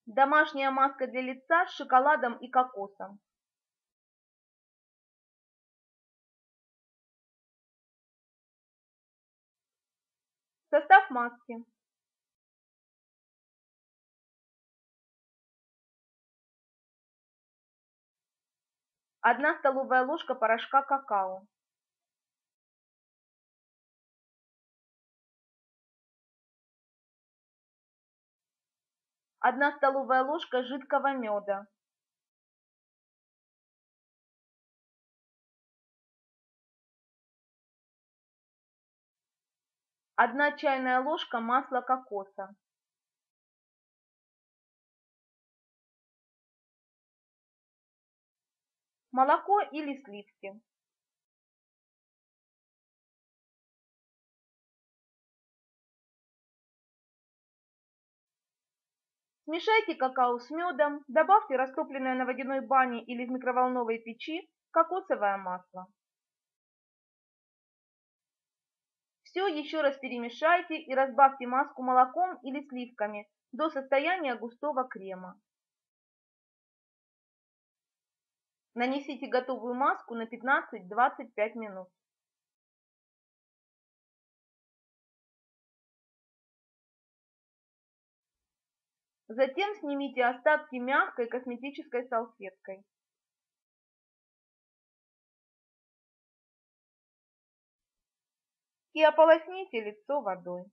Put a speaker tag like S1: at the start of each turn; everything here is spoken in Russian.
S1: Домашняя маска для лица с шоколадом и кокосом. Состав маски. 1 столовая ложка порошка какао. 1 столовая ложка жидкого меда. 1 чайная ложка масла кокоса. 1 или сливки. Смешайте какао с медом, добавьте растопленное на водяной бане или в микроволновой печи кокосовое масло. Все еще раз перемешайте и разбавьте маску молоком или сливками до состояния густого крема. Нанесите готовую маску на 15-25 минут. Затем снимите остатки мягкой косметической салфеткой. И ополосните лицо водой.